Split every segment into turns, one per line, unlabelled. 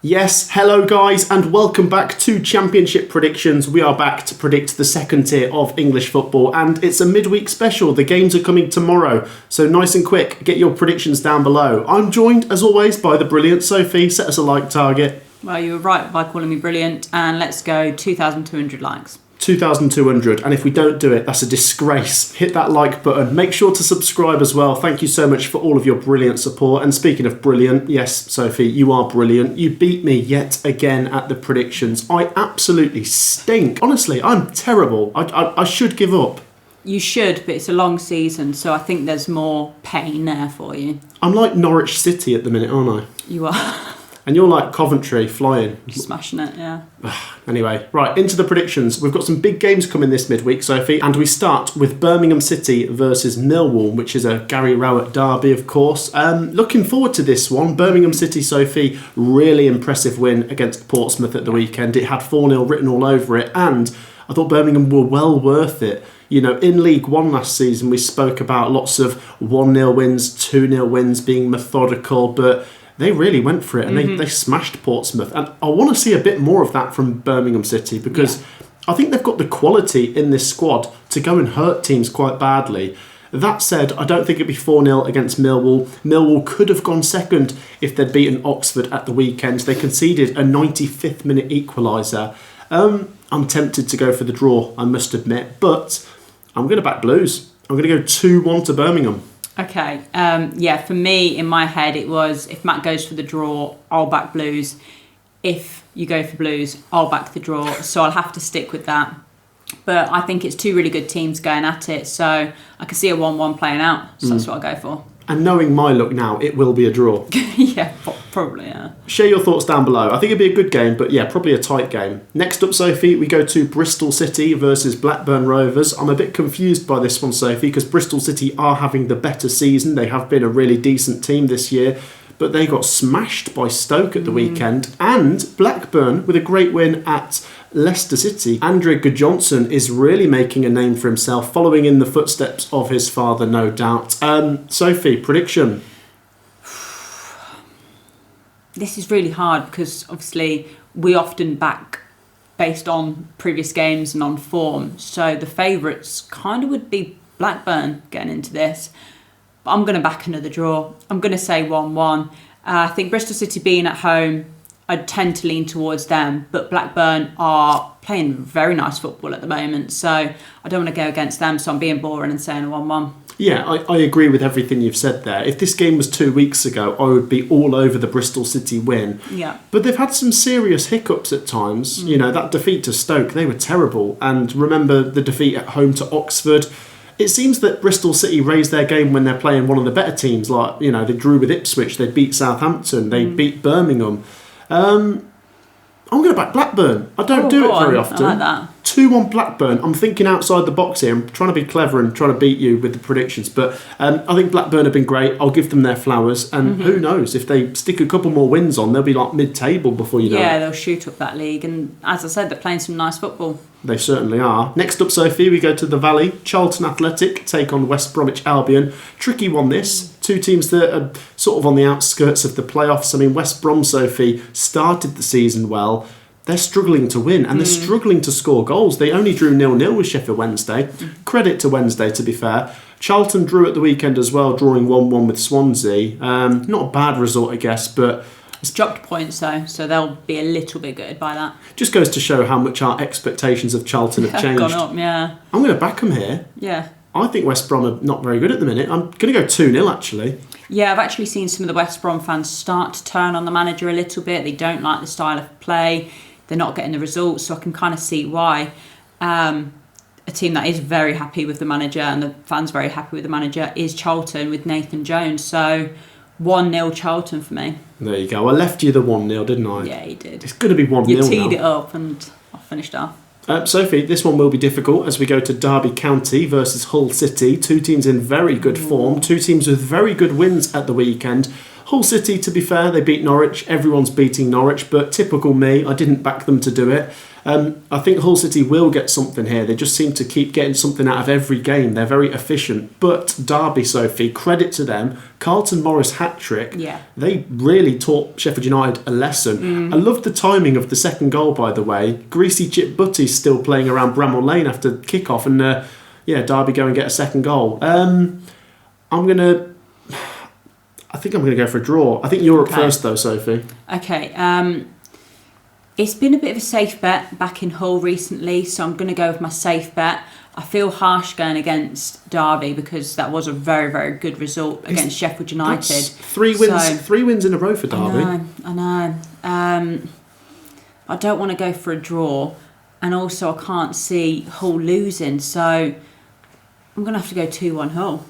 Yes, hello guys, and welcome back to Championship Predictions. We are back to predict the second tier of English football, and it's a midweek special. The games are coming tomorrow, so nice and quick, get your predictions down below. I'm joined, as always, by the brilliant Sophie. Set us a like target.
Well, you were right by calling me brilliant, and let's go 2,200 likes.
2,200, and if we don't do it, that's a disgrace. Hit that like button. Make sure to subscribe as well. Thank you so much for all of your brilliant support. And speaking of brilliant, yes, Sophie, you are brilliant. You beat me yet again at the predictions. I absolutely stink. Honestly, I'm terrible. I should give up.
You should, but it's a long season, so I think there's more pain there for you.
I'm like Norwich City at the minute, aren't I?
You are.
And you're like Coventry, flying.
Smashing it, yeah.
Anyway, right, into the predictions. We've got some big games coming this midweek, Sophie, and we start with Birmingham City versus Millwall, which is a Gary Rowett derby, of course. Looking forward to this one. Birmingham City, Sophie, really impressive win against Portsmouth at the weekend. It had 4-0 written all over it, and I thought Birmingham were well worth it. You know, in League One last season, we spoke about lots of 1-0 wins, 2-0 wins, being methodical, but they really went for it, and they smashed Portsmouth. And I want to see a bit more of that from Birmingham City, because I think they've got the quality in this squad to go and hurt teams quite badly. That said, I don't think it'd be 4-0 against Millwall. Millwall could have gone second if they'd beaten Oxford at the weekend. They conceded a 95th minute equaliser. I'm tempted to go for the draw, I must admit, but I'm going to back Blues. I'm going to go 2-1 to Birmingham.
Okay, for me, in my head, it was, if Matt goes for the draw, I'll back Blues. If you go for Blues, I'll back the draw. So I'll have to stick with that. But I think it's two really good teams going at it, so I can see a 1-1 playing out. So that's what I'll go for.
And knowing my luck now, it will be a draw.
Yeah, probably, yeah.
Share your thoughts down below. I think it'd be a good game, but yeah, probably a tight game. Next up, Sophie, we go to Bristol City versus Blackburn Rovers. I'm a bit confused by this one, Sophie, because Bristol City are having the better season. They have been a really decent team this year, but they got smashed by Stoke at the weekend. And Blackburn, with a great win at Leicester City. Andre Gudjohnsen is really making a name for himself, following in the footsteps of his father, no doubt. Sophie, prediction?
This is really hard because obviously we often back based on previous games and on form. So the favourites kind of would be Blackburn getting into this. But I'm going to back another draw. I'm going to say 1-1. I think Bristol City being at home, I'd tend to lean towards them, but Blackburn are playing very nice football at the moment, so I don't want to go against them, so I'm being boring and saying 1-1.
Yeah, I agree with everything you've said there. If this game was 2 weeks ago, I would be all over the Bristol City win.
Yeah.
But they've had some serious hiccups at times. You know, that defeat to Stoke, they were terrible. And remember the defeat at home to Oxford. It seems that Bristol City raise their game when they're playing one of the better teams. Like, you know, they drew with Ipswich, they beat Southampton, they beat Birmingham. I'm going to back Blackburn. I don't do it very often.
I like that.
2-1 Blackburn. I'm thinking outside the box here. I'm trying to be clever and trying to beat you with the predictions. But I think Blackburn have been great. I'll give them their flowers. And who knows, if they stick a couple more wins on, they'll be like mid-table before you know it.
Yeah, they'll shoot up that league. And as I said, they're playing some nice football.
They certainly are. Next up, Sophie, we go to the Valley. Charlton Athletic take on West Bromwich Albion. Tricky one, this. Two teams that are sort of on the outskirts of the playoffs. I mean, West Brom, Sophie, started the season well. They're struggling to win, and they're struggling to score goals. They only drew 0-0 with Sheffield Wednesday. Credit to Wednesday, to be fair. Charlton drew at the weekend as well, drawing 1-1 with Swansea. Not a bad result, I guess, but
it's dropped points, though, so they'll be a little bit gutted by that.
Just goes to show how much our expectations of Charlton have changed.
Gone up, yeah.
I'm going to back them here.
Yeah.
I think West Brom are not very good at the minute. I'm going to go 2-0, actually.
Yeah, I've actually seen some of the West Brom fans start to turn on the manager a little bit. They don't like the style of play. They're not getting the results, so I can kind of see why. A team that is very happy with the manager and the fans very happy with the manager is Charlton with Nathan Jones. So 1-0 Charlton for me.
There you go. I left you the 1-0, didn't I?
Yeah, you did.
It's going to be 1-0 now.
You teed it up and I finished off.
Sophie, this one will be difficult as we go to Derby County versus Hull City. Two teams in very good form. Two teams with very good wins at the weekend. Hull City, to be fair, they beat Norwich. Everyone's beating Norwich, but typical me, I didn't back them to do it. I think Hull City will get something here. They just seem to keep getting something out of every game. They're very efficient. But Derby, Sophie, credit to them. Carlton Morris hat-trick.
Yeah.
They really taught Sheffield United a lesson. I loved the timing of the second goal, by the way. Greasy Chip Butty's still playing around Bramall Lane after kick-off, and Derby go and get a second goal. I think I'm going to go for a draw. I think you're up first, though, Sophie.
Okay. It's been a bit of a safe bet back in Hull recently, so I'm going to go with my safe bet. I feel harsh going against Derby because that was a very, very good result against Sheffield United.
That's three wins in a row for Derby.
I know. I don't want to go for a draw, and also I can't see Hull losing, so I'm going to have to go 2-1 Hull.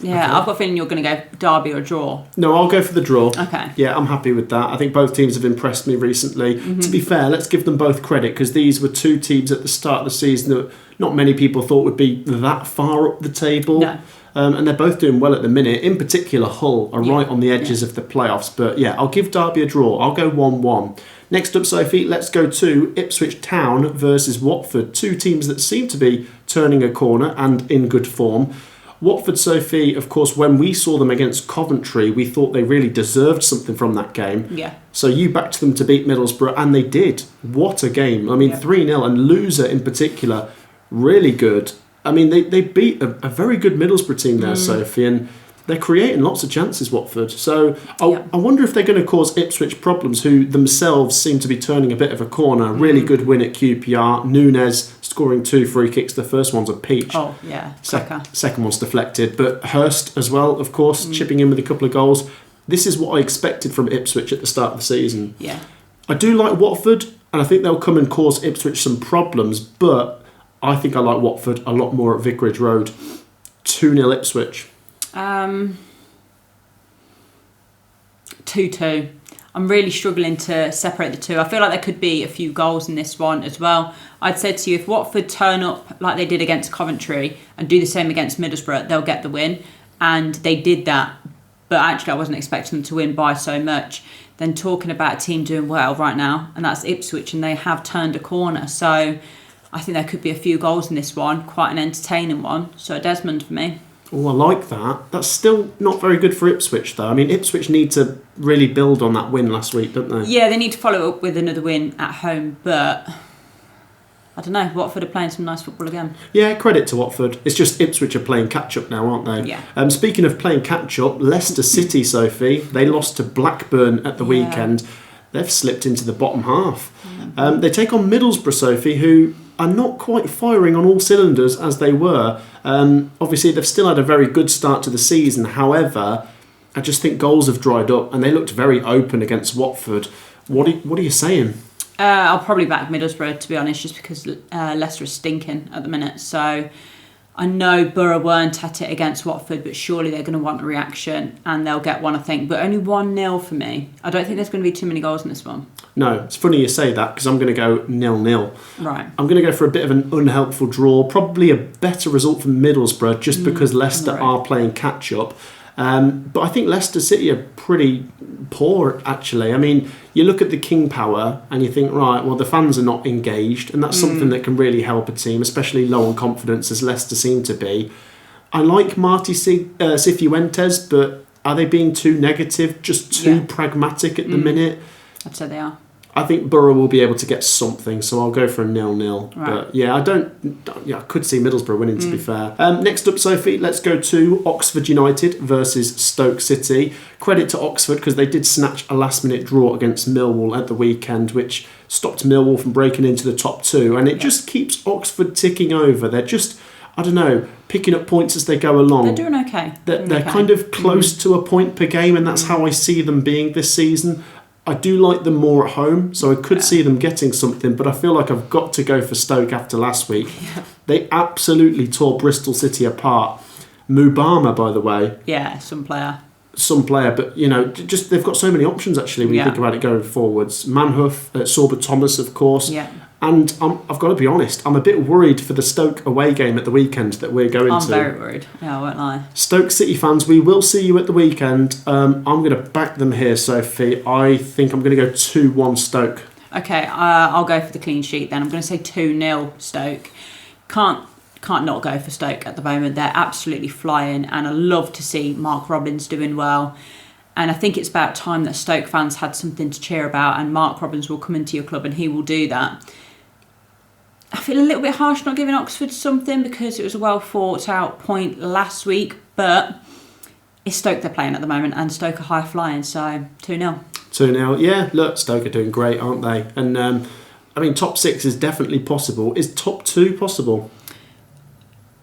Yeah, okay. I've got a feeling you're going to go Derby or draw.
No, I'll go for the draw.
Okay.
Yeah, I'm happy with that. I think both teams have impressed me recently. To be fair, let's give them both credit because these were two teams at the start of the season that not many people thought would be that far up the table.
No.
And they're both doing well at the minute. In particular, Hull are right on the edges of the playoffs. But yeah, I'll give Derby a draw. I'll go 1-1. Next up, Sophie, let's go to Ipswich Town versus Watford. Two teams that seem to be turning a corner and in good form. Watford, Sophie, of course, when we saw them against Coventry, we thought they really deserved something from that game.
Yeah.
So you backed them to beat Middlesbrough, and they did. What a game. I mean, 3-0, and Loser in particular, really good. I mean, they beat a very good Middlesbrough team there, Sophie, and they're creating lots of chances, Watford. So I wonder if they're going to cause Ipswich problems, who themselves seem to be turning a bit of a corner. Really good win at QPR. Nunes scoring 2 free kicks. The first one's a peach.
Oh, yeah.
Second one's deflected. But Hurst as well, of course, chipping in with a couple of goals. This is what I expected from Ipswich at the start of the season.
Yeah.
I do like Watford, and I think they'll come and cause Ipswich some problems, but I think I like Watford a lot more at Vicarage Road. 2-0 Ipswich.
2-2. I'm really struggling to separate the two. I feel like there could be a few goals in this one as well. I'd said to you, if Watford turn up like they did against Coventry and do the same against Middlesbrough, they'll get the win. And they did that. But actually, I wasn't expecting them to win by so much. Then talking about a team doing well right now, and that's Ipswich, and they have turned a corner. So I think there could be a few goals in this one. Quite an entertaining one. So Desmond for me.
Oh, I like that. That's still not very good for Ipswich, though. I mean, Ipswich need to really build on that win last week, don't they?
Yeah, they need to follow up with another win at home, but I don't know. Watford are playing some nice football again.
Yeah, credit to Watford. It's just Ipswich are playing catch-up now, aren't they?
Yeah.
Speaking of playing catch-up, Leicester City, Sophie, they lost to Blackburn at the weekend. They've slipped into the bottom half. They take on Middlesbrough, Sophie, who are not quite firing on all cylinders as they were. Obviously, they've still had a very good start to the season. However, I just think goals have dried up, and they looked very open against Watford. What are you saying?
I'll probably back Middlesbrough, to be honest, just because Leicester is stinking at the minute. So I know Borough weren't at it against Watford, but surely they're going to want a reaction, and they'll get one, I think. But only 1-0 for me. I don't think there's going to be too many goals in this one.
No, it's funny you say that, because I'm going to go 0-0.
Right.
I'm going to go for a bit of an unhelpful draw, probably a better result from Middlesbrough, just because Leicester are playing catch-up. But I think Leicester City are pretty poor, actually. I mean, you look at the King Power and you think, right, well, the fans are not engaged, and that's something that can really help a team, especially low on confidence, as Leicester seem to be. I like Marty Cifuentes, but are they being too negative, just too pragmatic at the minute?
I'd say they are.
I think Borough will be able to get something, so I'll go for a 0-0.
Right.
But yeah, I could see Middlesbrough winning, to be fair. Next up, Sophie, let's go to Oxford United versus Stoke City. Credit to Oxford, because they did snatch a last-minute draw against Millwall at the weekend, which stopped Millwall from breaking into the top 2. And it just keeps Oxford ticking over. They're just, I don't know, picking up points as they go along.
They're doing okay.
They're kind of close to a point per game, and that's how I see them being this season. I do like them more at home, so I could see them getting something, but I feel like I've got to go for Stoke after last week.
Yeah.
They absolutely tore Bristol City apart. Mubama, by the way.
Yeah, some player,
but just they've got so many options actually when you think about it going forwards. Manhuff, Sorba Thomas, of course, And I've got to be honest, I'm a bit worried for the Stoke away game at the weekend that we're going to.
I'm very worried. Yeah, I won't lie.
Stoke City fans, we will see you at the weekend. I'm going to back them here, Sophie. I think I'm going to go 2-1 Stoke.
Okay, I'll go for the clean sheet then. I'm going to say 2-0 Stoke. Can't not go for Stoke at the moment. They're absolutely flying, and I love to see Mark Robins doing well. And I think it's about time that Stoke fans had something to cheer about, and Mark Robins will come into your club and he will do that. I feel a little bit harsh not giving Oxford something because it was a well thought out point last week, but it's Stoke they're playing at the moment, and Stoke are high flying, so 2-0.
2-0, yeah. Look, Stoke are doing great, aren't they? And I mean, top 6 is definitely possible. Is top 2 possible?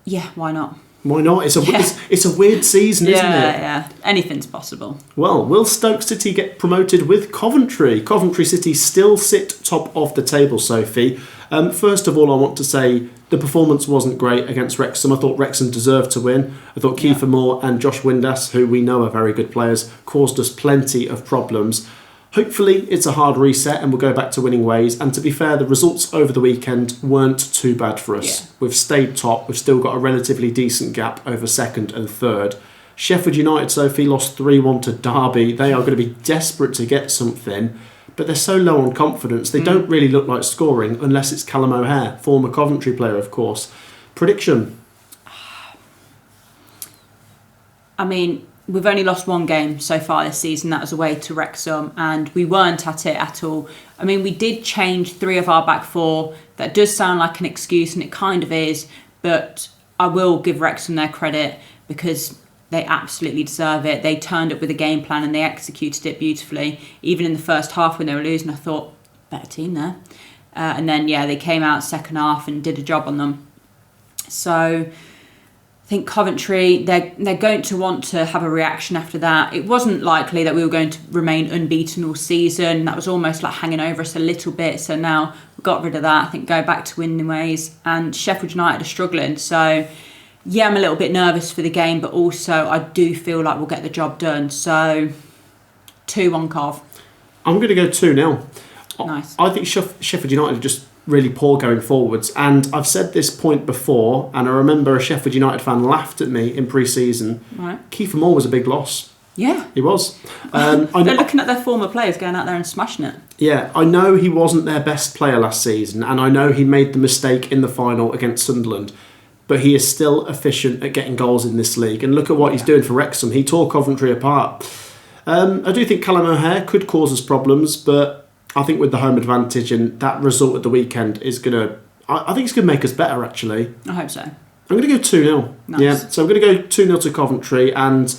Yeah, why not?
Why not? It's a weird season, isn't it?
Yeah. Anything's possible.
Well, will Stoke City get promoted with Coventry? Coventry City still sit top of the table, Sophie. First of all, I want to say the performance wasn't great against Wrexham. I thought Wrexham deserved to win. I thought Kiefer Moore and Josh Windass, who we know are very good players, caused us plenty of problems. Hopefully it's a hard reset and we'll go back to winning ways. And to be fair, the results over the weekend weren't too bad for us.
Yeah.
We've stayed top. We've still got a relatively decent gap over second and third. Sheffield United, Sophie, lost 3-1 to Derby. They are going to be desperate to get something, but they're so low on confidence. They don't really look like scoring unless it's Callum O'Hare, former Coventry player, of course. Prediction?
I mean, we've only lost one game so far this season. That was away to Wrexham, and we weren't at it at all. I mean, we did change 3 of our back 4. That does sound like an excuse, and it kind of is, but I will give Wrexham their credit because they absolutely deserve it. They turned up with a game plan and they executed it beautifully. Even in the first half when they were losing, I thought, better team there. And then, they came out second half and did a job on them. So I think Coventry, they're going to want to have a reaction after that. It wasn't likely that we were going to remain unbeaten all season. That was almost like hanging over us a little bit. So now we've got rid of that. I think go back to winning ways. And Sheffield United are struggling. So yeah, I'm a little bit nervous for the game, but also I do feel like we'll get the job done. So 2-1 Cov.
I'm going to go 2-0.
Nice.
I think Sheffield United are just really poor going forwards. And I've said this point before, and I remember a Sheffield United fan laughed at me in pre-season.
Right.
Kiefer Moore was a big loss.
Yeah.
He was.
They're looking at their former players going out there and smashing it.
Yeah, I know he wasn't their best player last season, and I know he made the mistake in the final against Sunderland. But he is still efficient at getting goals in this league. And look at what he's doing for Wrexham. He tore Coventry apart. I do think Callum O'Hare could cause us problems, but I think with the home advantage and that result at the weekend is going to... I think it's going to make us better, actually.
I hope so.
I'm going to go 2-0.
Nice.
Yeah, so I'm going to go 2-0 to Coventry. And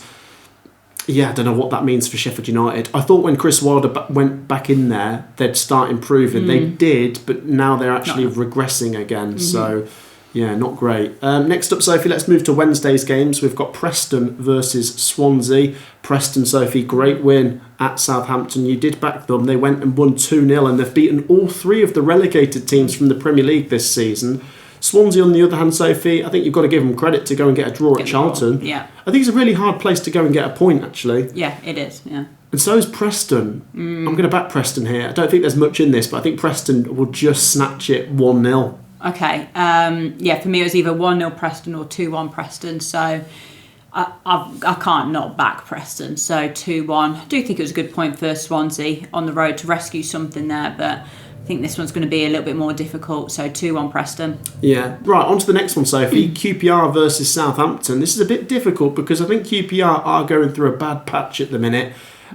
yeah, I don't know what that means for Sheffield United. I thought when Chris Wilder went back in there, they'd start improving. They did, but now they're actually regressing again. So... yeah, not great. Next up, Sophie, let's move to Wednesday's games. We've got Preston versus Swansea. Preston, Sophie, great win at Southampton. You did back them. They went and won 2-0 and they've beaten all 3 of the relegated teams from the Premier League this season. Swansea, on the other hand, Sophie, I think you've got to give them credit to go and get a draw at Charlton.
Yeah.
I think it's a really hard place to go and get a point, actually.
Yeah, it is, yeah.
And so is Preston. I'm going to back Preston here. I don't think there's much in this, but I think Preston will just snatch it 1-0.
Okay, for me it was either 1-0 Preston or 2-1 Preston, so I can't not back Preston, so 2-1. I do think it was a good point for Swansea on the road to rescue something there, but I think this one's going to be a little bit more difficult, so 2-1 Preston. Yeah.
Right, on to the next one, Sophie. QPR versus Southampton. This is a bit difficult because I think QPR are going through a bad patch at the minute,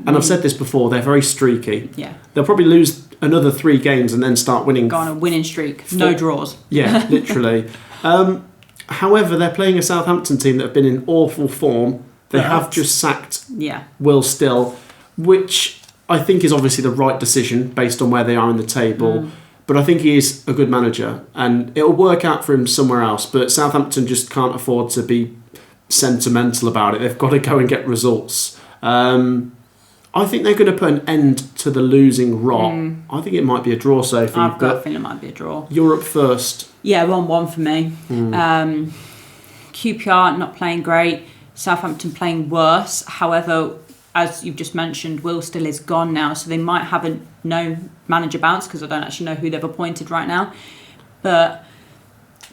and I've said this before, they're very streaky.
Yeah.
They'll probably lose another 3 games and then start winning.
Go on a winning streak. No draws.
Yeah, literally. However, they're playing a Southampton team that have been in awful form. They have just sacked Will Still, which I think is obviously the right decision based on where they are in the table. But I think he is a good manager and it'll work out for him somewhere else. But Southampton just can't afford to be sentimental about it. They've got to go and get results. I think they're going to put an end to the losing rot. I think it might be a draw, Sophie.
I've got a feeling it might be a draw.
You're up first.
Yeah, 1-1 for me. QPR not playing great. Southampton playing worse. However, as you've just mentioned, Will still is gone now, so they might have a no manager bounce because I don't actually know who they've appointed right now. But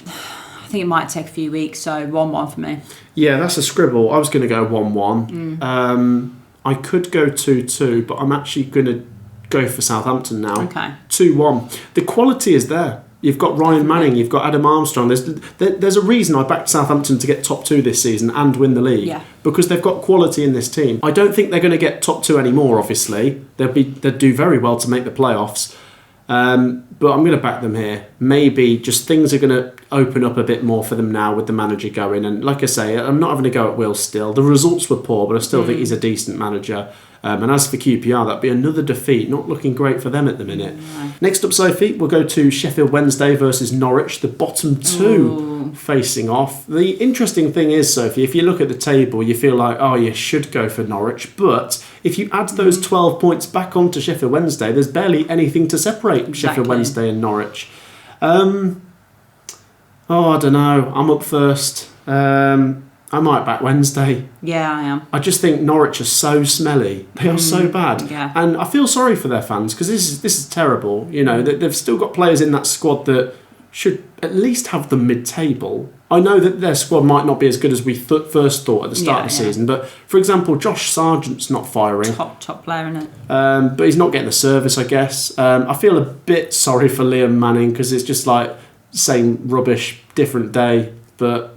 I think it might take a few weeks, so 1-1 for me.
Yeah, that's a scribble. I was going to go 1-1. I could go 2-2, but I'm actually going to go for Southampton now.
Okay.
2-1. The quality is there. You've got Ryan Manning, you've got Adam Armstrong. There's a reason I backed Southampton to get top 2 this season and win the league.
Yeah.
Because they've got quality in this team. I don't think they're going to get top 2 anymore, obviously. They'd do very well to make the playoffs. But I'm going to back them here. Maybe just things are going to open up a bit more for them now with the manager going. And like I say, I'm not having a go at Will still. The results were poor, but I still think he's a decent manager. And as for QPR, that'd be another defeat. Not looking great for them at the minute. No. Next up, Sophie, we'll go to Sheffield Wednesday versus Norwich, the bottom 2 facing off. The interesting thing is, Sophie, if you look at the table, you feel like, oh, you should go for Norwich. But if you add those 12 points back onto Sheffield Wednesday, there's barely anything to separate Sheffield Wednesday and Norwich. I don't know. I'm up first. I might back Wednesday.
Yeah, I am.
I just think Norwich are so smelly. They are so bad.
Yeah.
And I feel sorry for their fans because this is terrible. You know, they've still got players in that squad that should at least have them mid-table. I know that their squad might not be as good as we first thought at the start of the season, but for example, Josh Sargent's not firing.
Top player, isn't it?
But he's not getting the service, I guess. I feel a bit sorry for Liam Manning because it's just like same rubbish, different day. But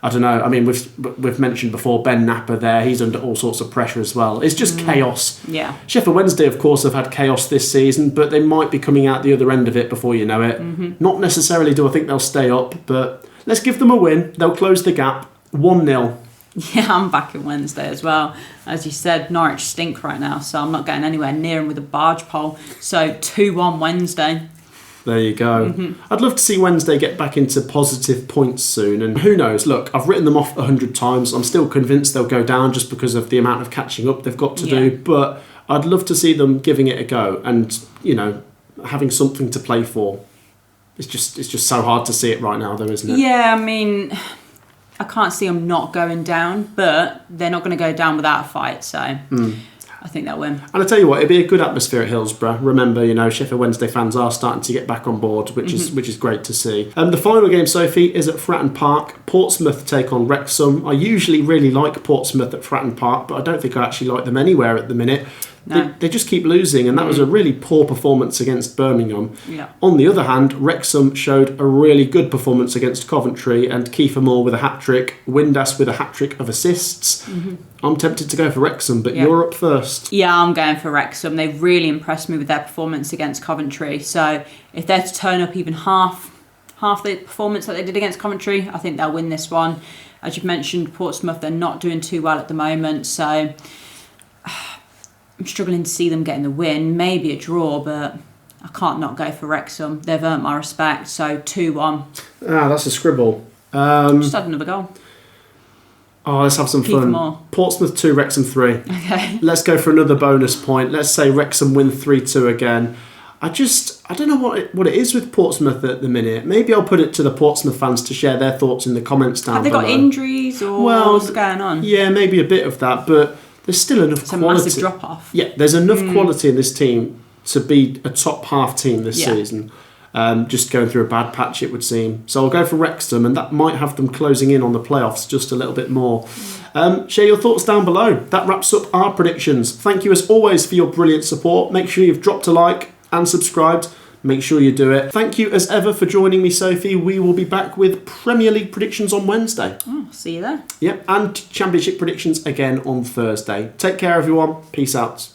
I don't know. I mean, we've mentioned before Ben Napper there. He's under all sorts of pressure as well. It's just chaos.
Yeah.
Sheffield Wednesday, of course, have had chaos this season, but they might be coming out the other end of it before you know it. Not necessarily do I think they'll stay up, but let's give them a win. They'll close the gap. 1-0.
Yeah, I'm back in Wednesday as well. As you said, Norwich stink right now, so I'm not getting anywhere near them with a barge pole. So 2-1 Wednesday.
There you go. I'd love to see Wednesday get back into positive points soon. And who knows? Look, I've written them off 100 times. I'm still convinced they'll go down just because of the amount of catching up they've got to do. But I'd love to see them giving it a go and, you know, having something to play for. It's just so hard to see it right now, though, isn't it?
Yeah, I mean, I can't see them not going down, but they're not going to go down without a fight. So I think they'll win. And
I tell you what, it'd be a good atmosphere at Hillsborough. Remember, you know, Sheffield Wednesday fans are starting to get back on board, which is great to see. The final game, Sophie, is at Fratton Park. Portsmouth take on Wrexham. I usually really like Portsmouth at Fratton Park, but I don't think I actually like them anywhere at the minute. No. They just keep losing, and that was a really poor performance against Birmingham.
Yeah.
On the other hand, Wrexham showed a really good performance against Coventry, and Kiefer Moore with a hat-trick, Windass with a hat-trick of assists. I'm tempted to go for Wrexham, but you're up first.
Yeah, I'm going for Wrexham. They really impressed me with their performance against Coventry. So if they're to turn up even half the performance that they did against Coventry, I think they'll win this one. As you've mentioned, Portsmouth, they're not doing too well at the moment, so I'm struggling to see them getting the win. Maybe a draw, but I can't not go for Wrexham. They've earned my respect, so 2-1.
That's a scribble.
Just had another goal.
Oh, let's have some fun.
More.
Portsmouth 2, Wrexham 3.
Okay.
Let's go for another bonus point. Let's say Wrexham win 3-2 again. I don't know what it is with Portsmouth at the minute. Maybe I'll put it to the Portsmouth fans to share their thoughts in the comments down below.
Have they got injuries or what's going on?
Yeah, maybe a bit of that, but there's still enough quality.
It's a massive drop-off.
Yeah, there's enough quality in this team to be a top half team this season. Just going through a bad patch, it would seem. So I'll go for Wrexham, and that might have them closing in on the playoffs just a little bit more. Share your thoughts down below. That wraps up our predictions. Thank you as always for your brilliant support. Make sure you've dropped a like and subscribed. Make sure you do it. Thank you as ever for joining me, Sophie. We will be back with Premier League predictions on Wednesday.
Oh, see you there.
Yep, and Championship predictions again on Thursday. Take care, everyone. Peace out.